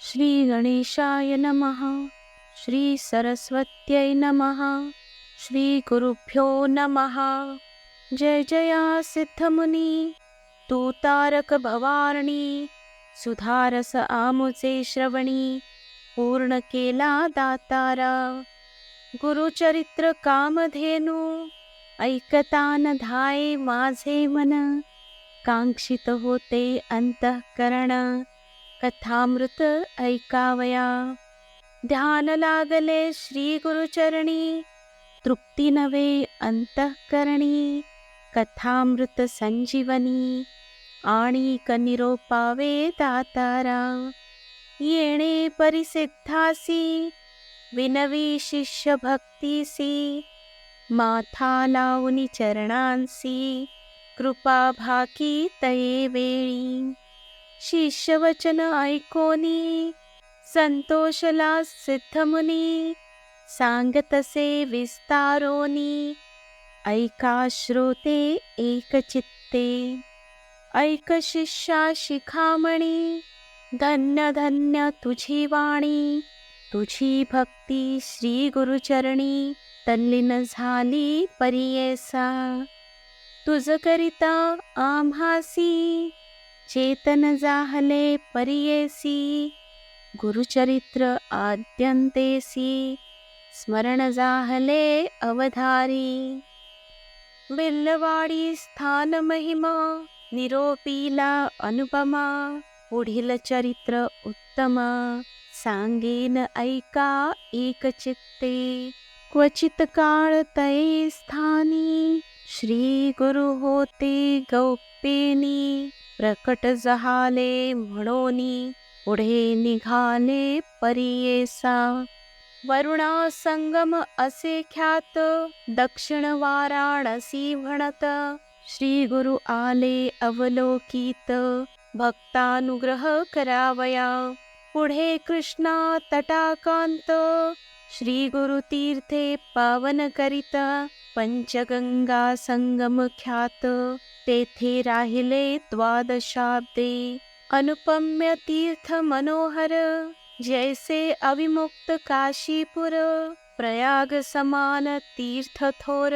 श्री गणेशाय नमः. श्री सरस्वत्यै नमः. श्री गुरुभ्यो नमः. जय जया सिद्धमुनी तू तारक भवारणी, सुधारस आमुचे श्रवणी, पूर्ण केला दातारा. गुरुचरित्र कामधेनु, ऐकतान धाये माझे मन, कांक्षित होते अंतःकरण, कथामृत ऐकावया. ध्यान लागले श्री गुरुचरणी, तृप्ती नवे अंतःकरणी, कथामृत संजीवनी, आणिक निरोपावे दातारा. येणे परिसिद्धासी, विनवी शिष्य भक्तीसी, माथा लावूनी चरणांसी, कृपा भाकी तये वेळी. शिष्यवचन ऐकोनी, संतोषला सिद्धमुनी, सांगतसे विस्तारोनी, ऐका श्रोते एकचित्ते. ऐक शिष्या शिखामणी, धन्य धन्य तुझी वाणी, तुझी भक्ती श्री गुरुचरणी, तल्लीन झाली परियेसा. तुझ करिता आम्हासी, चेतन जाहले परियेसी, गुरुचरित्र आद्यंतेसी, स्मरण जाहले अवधारी. बिल्लवाडी स्थान महिमा, निरोपीला अनुपमा, पुढील चरित्र उत्तम, सांगेन ऐका एकचित्ते. क्वचित काळ तये स्थानी, श्री गुरु होते गौप्येनी, प्रकट जहाले म्हणोनी, पुढे निघाले परियेसा. वरुणा संगम असे ख्यात, दक्षिण वाराणसी म्हणत, श्री गुरु आले अवलोकित, भक्तानुग्रह करावया. पुढे कृष्णा तटाकांत, श्री गुरु तीर्थे पावन करीत, पंचगंगा संगम ख्यात, तेथे राहिले द्वादशाब्दे. अनुपम्य तीर्थ मनोहर, जैसे अविमुक्त काशीपुर, प्रयाग समान तीर्थ थोर,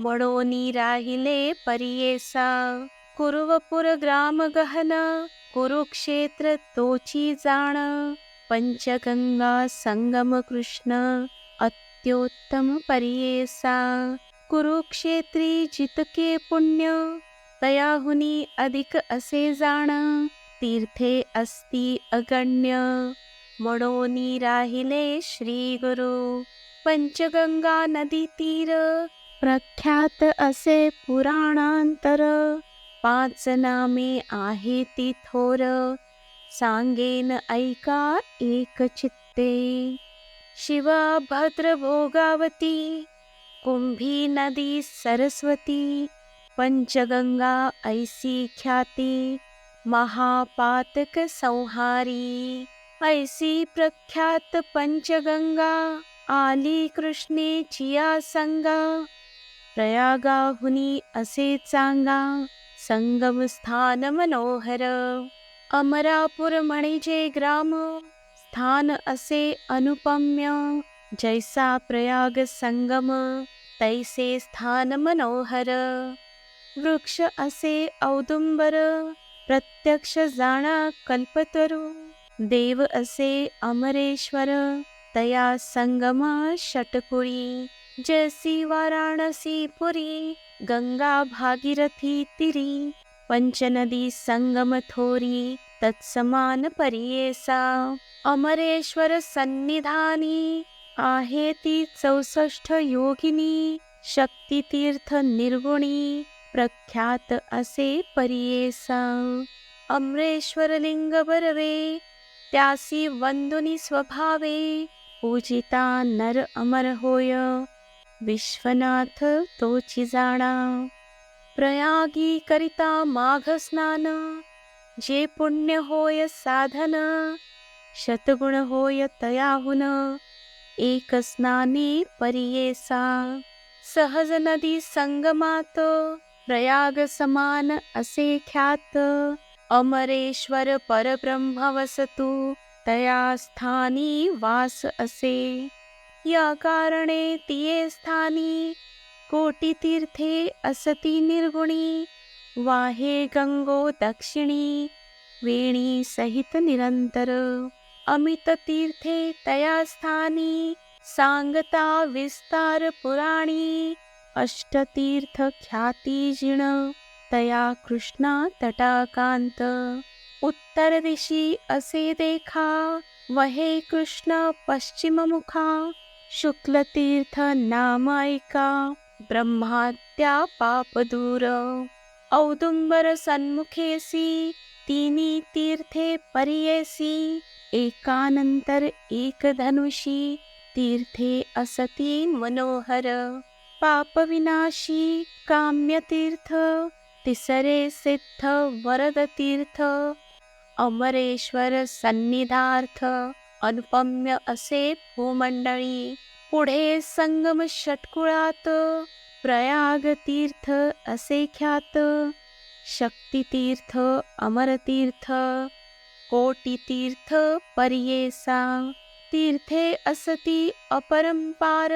म्हणोनी राहिले परियेसा. कुरुवपुर ग्राम गहन, कुरुक्षेत्र तोची जाण, पंचगंगा संगम कृष्ण, अत्योत्तम परियेसा. कुरुक्षेत्री जितके पुण्य, तयाहुनी अधिक असे जाण, तीर्थे अस्ति अगण्य, म्हणोनी राहिले श्री गुरु. पंचगंगा नदी तीर, प्रख्यात असे पुराणांतर, 5 नामे आहे ती थोर, सांगेन ऐका एकचित्ते. शिव भद्र भोगावती, कुंभी नदी सरस्वती, पंचगंगा ऐसी ख्याती, महापातक संहारी. ऐसी प्रख्यात पंचगंगा, आली कृष्णेचिया संगा, प्रयागाहुनी असे चांगा, संगम स्थान मनोहर. अमरापूर म्हणजे ग्राम, स्थान असे अनुपम्य, जैसा प्रयाग संगम, तैसे स्थान मनोहर. वृक्ष असे औदुंबर, प्रत्यक्ष जाणा कल्पतरू, देव असे अमरेश्वर, तया संगमा षटकुळी. जैसी वाराणसी पुरी, गंगा भागीरथी तिरी, पंचनदी संगम थोरी, तत्समान परियेसा. अमरेश्वर सन्निधानी, आहे ती 64 योगिनी, शक्तितीर्थ निर्गुणी, प्रख्यात असे परियेसा. अमरेश्वर लिंग बरवे, त्यासी वंदुनी स्वभावे, पूजिता नर अमर होय, विश्वनाथ तोची जाणा. प्रयागी करिता माघ स्नान, जे पुण्य होय साधन, शतगुण होय तयाहुन, एक स्नाने परियेसा. सहज नदी संगमात, प्रयाग समान असे ख्यात, अमरेश्वर परब्रह्म वसतु, तया स्थानी वास असे. या कारणे तिये स्थानी कोटी तीर्थे असती निर्गुणी. वाहे गंगो दक्षिणी वेणी सहित निरंतर. अमित तीर्थे तया स्थानी सांगता विस्तार पुराणी. अष्टतीर्थ ख्याती जिण तया कृष्णा तटाकांत. उत्तर दिशी असे देखा वहे कृष्ण पश्चिम मुखा. शुक्ल तीर्थ नाम ऐका ब्रह्मात्या पाप दूर. औदुंबर सन्मुखेसी तिनी तीर्थे परियेसी. एकानंतर एक धनुषी तीर्थे असती मनोहर. पाप विनाशी काम्य तीर्थ तिसरे सिद्ध वरद तीर्थ. अमरेश्वर सन्निधार्थ अनुपम्य असे भूमंडळी. पुढे संगम षटकुळात प्रयाग तीर्थ असे ख्यात. शक्तितीर्थ अमरतीर्थ कोटी तीर्थ परियेसा. तीर्थे असती अपरंपार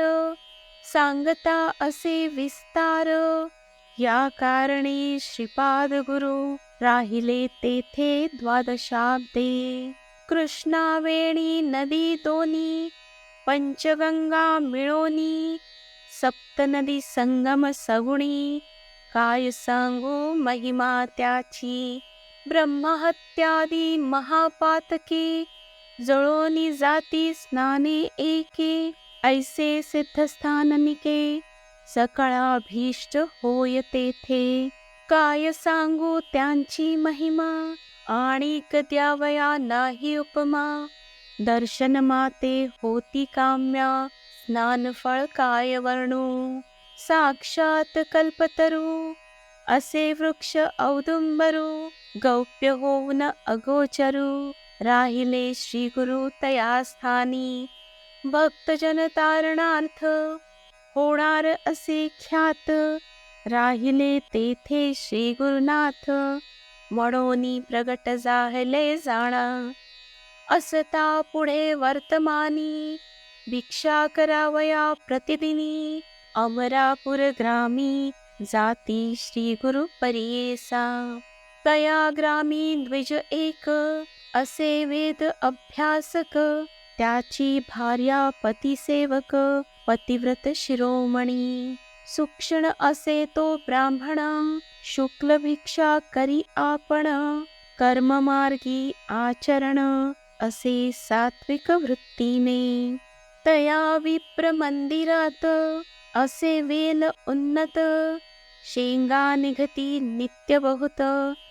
सांगता असे विस्तार. या कारणी श्रीपाद गुरु राहिले तेथे द्वादशाब्दे. कृष्णावेणी नदी दोनी पंचगंगा मिळोनी. सप्तनदी संगम सगुणी काय सांगू महिमा त्याची. ब्रह्महत्यादी महापातके जळोनी जाती स्नाने एके. ऐसे सिद्धस्थाननिके सकळाभीष्ट होय तेथे. काय सांगू त्यांची महिमा आणिक द्यावया नाही उपमा. दर्शन माते होती काम्या स्नानफळ काय वर्णू. साक्षात कल्पतरू असे वृक्ष औदुंबरू. गौप्य होऊन अगोचरू राहिले श्री गुरु तया स्थानी. भक्तजन तारणार्थ होणार असे ख्यात. राहिले तेथे श्री गुरुनाथ म्हणूनी प्रगट झाले जाणा. असता पुढे वर्तमानी भिक्षा करावया प्रतिदिनी. अमरापूर ग्रामी जाती श्री गुरु परियेसा. तया ग्रामी द्विज एक असे वेद अभ्यासक. त्याची भार्या पतिसेवक पतिव्रत शिरोमणी. सूक्ष्म असे तो ब्राह्मण शुक्ल भिक्षा करी आपण. कर्ममार्गी आचरण असे सात्विक वृत्तीने. तया विप्र मंदिरात असे वेल उन्नत. शेंगा निघती नित्य बहुत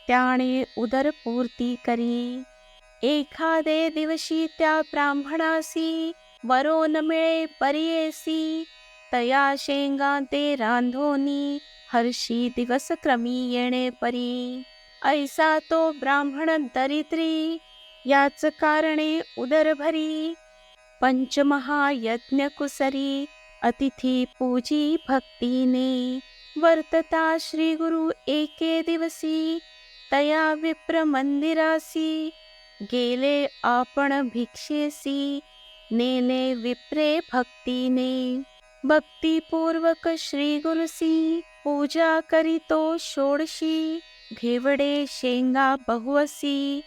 त्याने उदरपूर्ती करी. एखादे दिवशी त्या ब्राह्मणासी वरो न मिळे परियेसी. तया शेंगा ते रांधोनी हर्षी दिवस क्रमी येणे परी. ऐसा तो ब्राह्मण दरिद्री याच कारणे उदर भरी. पंचमहायज्ञ कुसरी अतिथी पूजी भक्तीने. वर्तता श्री गुरु एके दिवसी तया विप्र मंदिरासी. गेले आपण भिक्षेसी नेले विप्रे भक्तीने. भक्तिपूर्वक श्री गुरुसी पूजा करीतो षोडशी. घेवडे शेंगा बहुअसी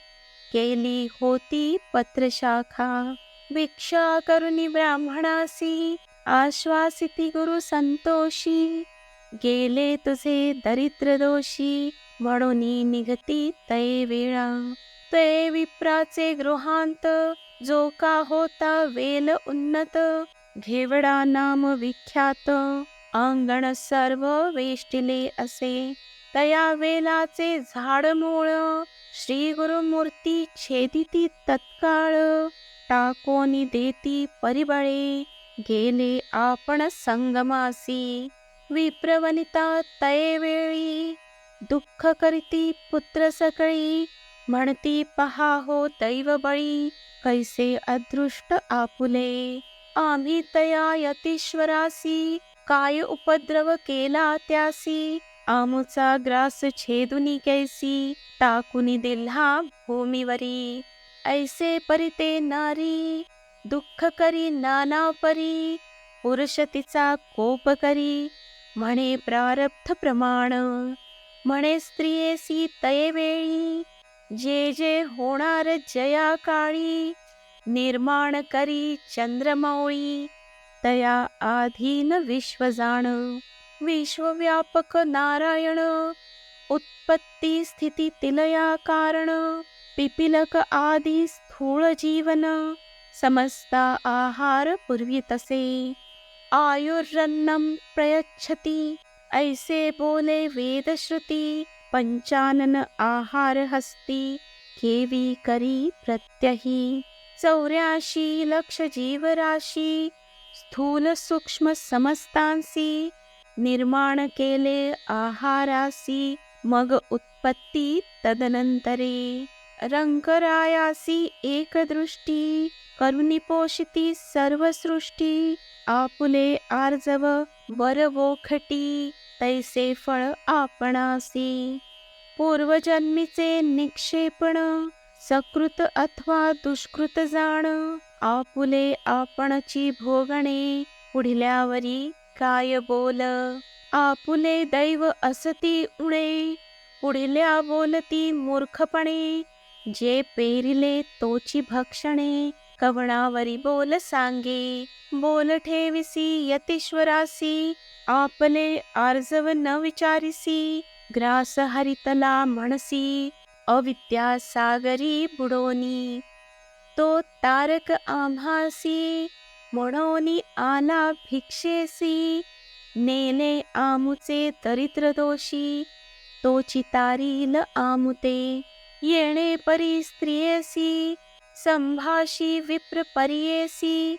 केली होती पत्रशाखा. भिक्षा करुनी ब्राह्मणासी आश्वासिती गुरु संतोषी. गेले तुझे दरिद्र दोषी म्हणूनी निघती तये वेळा. ते विप्राचे गृहांत जो का होता वेल उन्नत. घेवडा नाम विख्यात अंगण सर्व वेष्टिले असे. तया वेलाचे झाड मूळ श्री गुरुमूर्ती छेदिती तत्काळ. टाकोनी देती परिबळे गेले आपण संगमासी. विप्रवनिता तये वेळी दुःख करीती पुत्र सकळी. म्हणती पहा हो दैव बळी कैसे अदृष्ट आपुले. आम्ही तया यतीश्वरासी काय उपद्रव केला त्यासी. आमुचा ग्रास छेदुनी कैसी टाकुनी दिल्हा भूमीवरी. ऐसे परिते नारी, दुःख करी नाना परी, पुरुष तिचा कोप करी, म्हणे प्रारब्ध प्रमाण. म्हणे स्त्रियेसी तये वेळी, जे जे होणार जया काळी, निर्माण करी चंद्रमौळी, तया आधीन विश्व जाण. विश्वव्यापक नारायण, उत्पत्ती स्थिती तिलया कारण, पिपिलक आदी स्थूळ जीवन, समस्ता आहार पूर्वी तसे, आयुर्रन्नम प्रयच्छती, ऐसे बोले वेदश्रुती, पंचानन आहार हस्ती, केवी करी प्रत्यही. 84 लक्ष जीवराशी, स्थूल सूक्ष्म समस्तांसी, निर्माण केले आहारासी, मग उत्पत्ती तदनंतरे. रंकरायासी एक दृष्टी, करुणी पोषिती सर्व सृष्टी, आपुले आर्जव वरवोखटी, तैसे फळ आपणासी. पूर्वजन्मीचे निक्षेपण, सकृत अथवा दुष्कृत जाण, आपुले आपणची भोगणे, पुढल्यावरी काय बोल. आपुले दैव असती उणे, पुढल्या बोलती मूर्खपणे, जे पेरिले तोची भक्षणे, कवणावरी बोल सांगे. बोल ठेविसी यतीश्वरासी, आपले आर्जव न विचारिसी, ग्रास हरितला म्हणसी, अविद्या सागरी बुडोनी. तो तारक आम्हासी, म्हणोनी आला भिक्षेसी, नेले आमुचे दरिद्र दोषी, तोची तारील आमुते. येणे परी स्त्रियेसी, संभाषी विप्र परियेसी,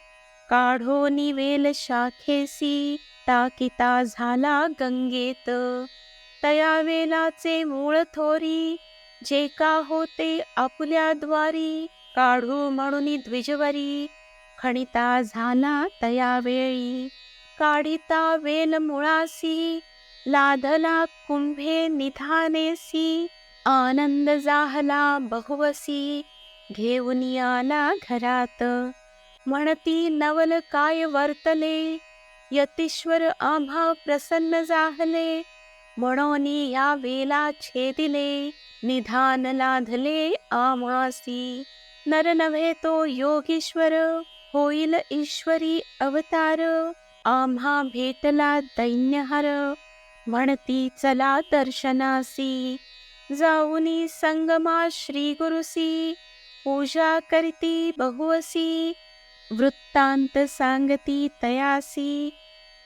काढो निवेल शाखेसी, टाकिता झाला गंगेत. तया वेलाचे मूळ थोरी, जे का होते आपुल्या द्वारी, काढू म्हणून द्विजवरी, खणिता झाला तया वेळी. काढिता वेल मुळासी, लाधला कुंभे निधानेसी, आनंद जाहला बहुवसी, घेऊन आला घरात. म्हणती नवल काय वर्तले, यतीश्वर आम्हा प्रसन्न जाहले, म्हणोनी या वेला छेदिले, निधान लाधले आम्हासी. नर नव्हे तो योगीश्वर, होईल ईश्वरी अवतार, आम्हा भेटला दैन्यहर, म्हणती चला दर्शनासी. जाऊनी संगमा श्री गुरुसी, पूजा करीती बहुवसी, वृत्तांत सांगती तयासी,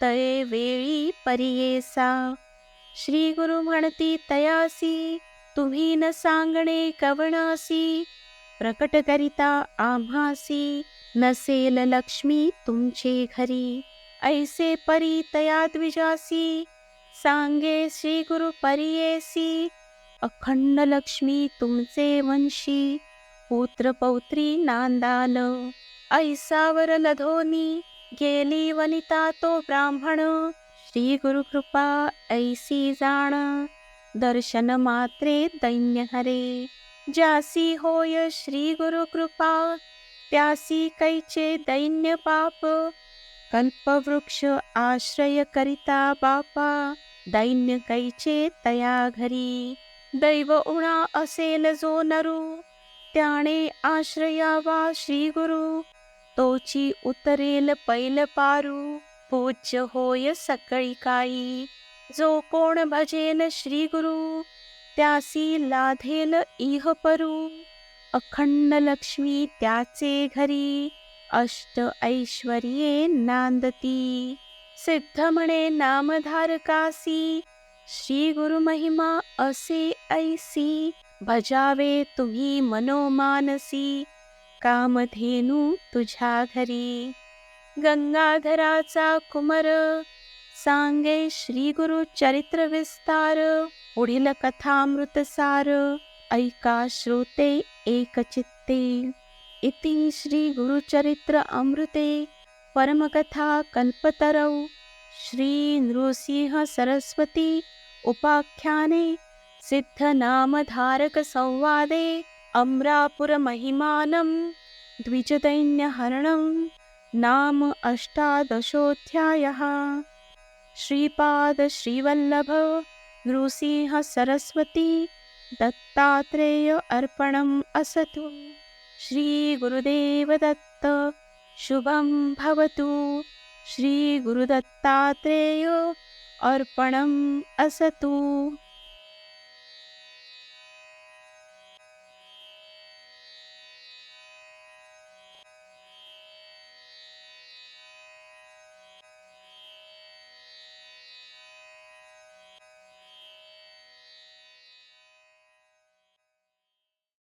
तये वेळी परियेसा. श्री गुरु म्हणती तयासी, तुम्ही न सांगणे कवणासी, प्रकट करिता आम्हासी, नसेल लक्ष्मी तुमचे घरी. ऐसे परी तया द्विजासी, सांगे श्री गुरु परियेसी, अखंड लक्ष्मी तुमचे वंशी, पुत्र पौत्री नांदाल. ऐसावर लधोनी, गेली वनिता तो ब्राह्मण, श्री गुरु कृपा ऐसी जाण, दर्शन मात्रे दैन्य हरे. ज्यासी होय श्री गुरु कृपा, त्यासी कैचे दैन्य पाप, कल्पवृक्ष आश्रय करिता बापा, दैन्य कैचे तया घरी. दैव उणा असेल जो नरू, त्याने आश्रयावा श्री गुरु, तोची उतरेल पैल पारू, पूज्य होय सकळी काई. जो कोण भजेल श्री गुरु, त्यासी लाधेल इह परू, अखंड लक्ष्मी त्याचे घरी, अष्ट ऐश्वर्ये नांदती. सिद्ध म्हणे नामधारकासी, श्री गुरु महिमा असे ऐसी, भजावे तुम्ही मनोमानसी, कामधेनू तुझ्या घरी. गंगाधराचा कुमर, सांगे श्री गुरु चरित्र विस्तार, पुढील कथामृत सार, ऐका श्रोते एकचित्ते. इति श्री गुरुचरित्र अमृते परमकथा कल्पतरौ श्री नृसिंह सरस्वती उपाख्याने सिद्धनामधारक संवादे अमरापुरमहिमानं द्विजदैन्यहरणं नाम अष्टादशोऽध्यायः। श्रीपाद श्रीवल्लभ नृसिंह सरस्वती दत्तात्रेय अर्पणम् असतु। श्री गुरुदेव दत्त शुभं भवतु। श्री गुरुदत्तात्रेय अर्पणम् असतु।